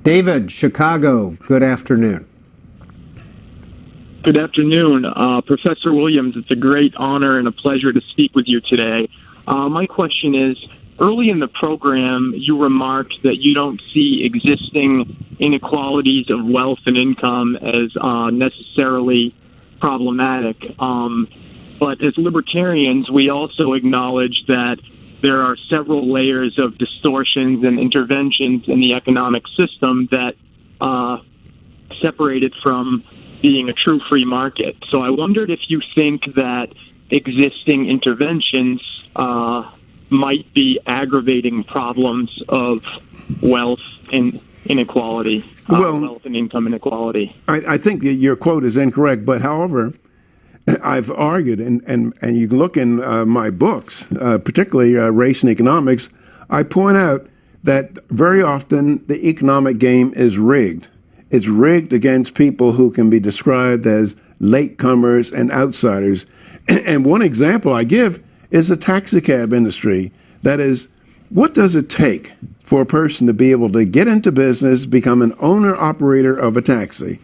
David, Chicago, good afternoon. Good afternoon, Professor Williams. It's a great honor and a pleasure to speak with you today. My question is, early in the program, you remarked that you don't see existing inequalities of wealth and income as necessarily problematic. But as libertarians, we also acknowledge that there are several layers of distortions and interventions in the economic system that separate it from being a true free market. So I wondered if you think that existing interventions might be aggravating problems of wealth and inequality, wealth and income inequality. I think that your quote is incorrect, but however, I've argued, and you can look in my books, particularly Race and Economics, I point out that very often the economic game is rigged. It's rigged against people who can be described as latecomers and outsiders. And one example I give is the taxicab industry. That is, what does it take for a person to be able to get into business, become an owner-operator of a taxi?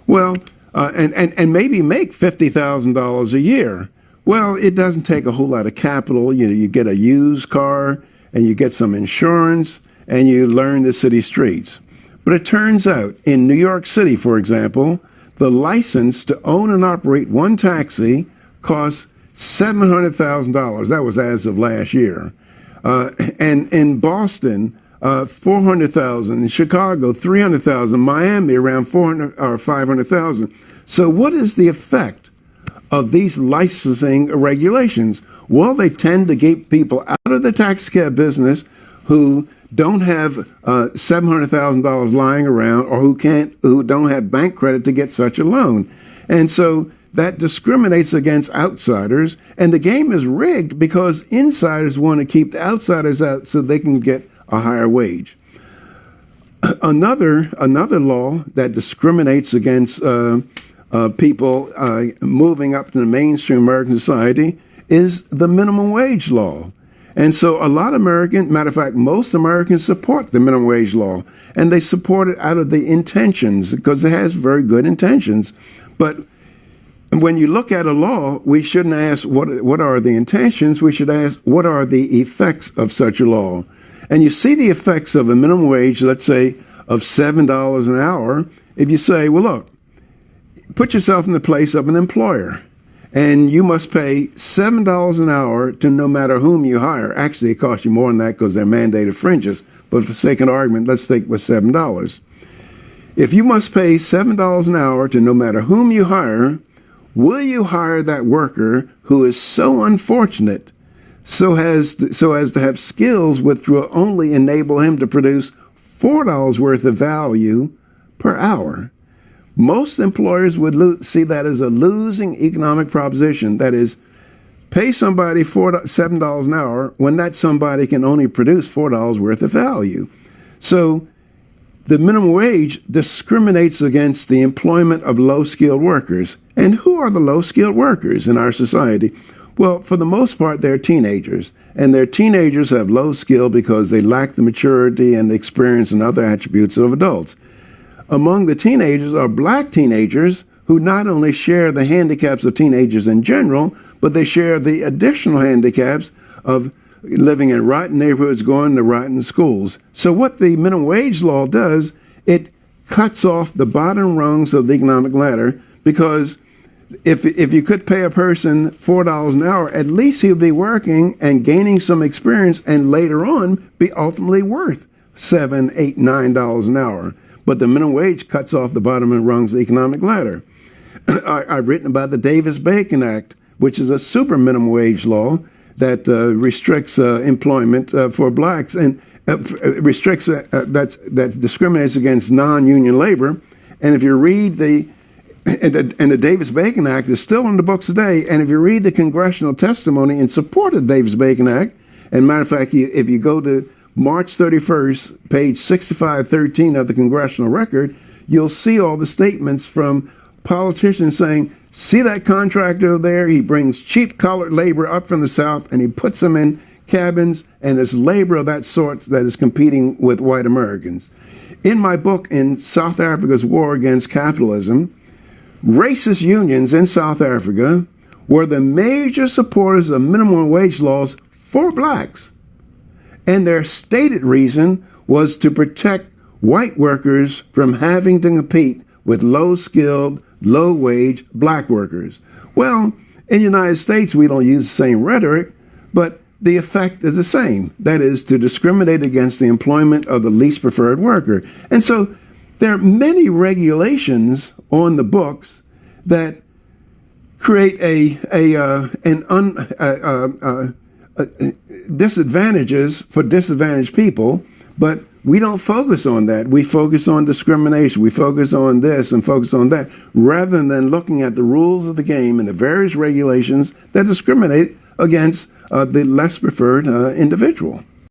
Well, and maybe make $50,000 a year. Well, it doesn't take a whole lot of capital. You get a used car, and you get some insurance, and you learn the city streets. But it turns out, in New York City, for example, the license to own and operate one taxi costs $700,000. That was as of last year. And in Boston, $400,000. In Chicago, $300,000. Miami, around $400,000 or $500,000. So what is the effect of these licensing regulations? Well, they tend to keep people out of the taxicab business who don't have $700,000 lying around, or who don't have bank credit to get such a loan. And so that discriminates against outsiders, and the game is rigged because insiders want to keep the outsiders out so they can get a higher wage. Another law that discriminates against people moving up to the mainstream American society is the minimum wage law. And so a lot of Americans, matter of fact, most Americans support the minimum wage law, and they support it out of the intentions because it has very good intentions. But when you look at a law, we shouldn't ask what are the intentions. We should ask what are the effects of such a law. And you see the effects of a minimum wage, let's say, of $7 an hour. If you say, well, look, put yourself in the place of an employer, and you must pay $7 an hour to no matter whom you hire. Actually, it costs you more than that because they're mandated fringes. But for sake of argument, let's take with $7. If you must pay $7 an hour to no matter whom you hire, will you hire that worker who is so unfortunate, so as to have skills which will only enable him to produce $4 worth of value per hour? Most employers would see that as a losing economic proposition. That is, pay somebody $7 an hour when that somebody can only produce $4 worth of value. So the minimum wage discriminates against the employment of low-skilled workers. And who are the low-skilled workers in our society? Well, for the most part, they're teenagers. And their teenagers have low skill because they lack the maturity and the experience and other attributes of adults. Among the teenagers are black teenagers who not only share the handicaps of teenagers in general, but they share the additional handicaps of living in rotten neighborhoods, going to rotten schools. So what the minimum wage law does, it cuts off the bottom rungs of the economic ladder, because if you could pay a person $4 an hour, at least he'll be working and gaining some experience, and later on be ultimately worth $7, $8, $9 an hour. But the minimum wage cuts off the bottom rungs of the economic ladder. I've written about the Davis-Bacon Act, which is a super minimum wage law that restricts employment for blacks and restricts that discriminates against non-union labor. And if you read the Davis-Bacon Act is still in the books today, and if you read the congressional testimony in support of the Davis-Bacon Act, and matter of fact, if you go to March 31st, page 6513 of the congressional record, you'll see all the statements from politicians saying, see that contractor over there? He brings cheap colored labor up from the South, and he puts them in cabins, and it's labor of that sort that is competing with white Americans. In my book, In South Africa's War Against Capitalism, racist unions in South Africa were the major supporters of minimum wage laws for blacks. And their stated reason was to protect white workers from having to compete with low-skilled, low-wage black workers. Well, in the United States, we don't use the same rhetoric, but the effect is the same. That is, to discriminate against the employment of the least preferred worker. And so there are many regulations on the books that create disadvantages for disadvantaged people, but we don't focus on that. We focus on discrimination. We focus on this and focus on that, rather than looking at the rules of the game and the various regulations that discriminate against the less preferred individual.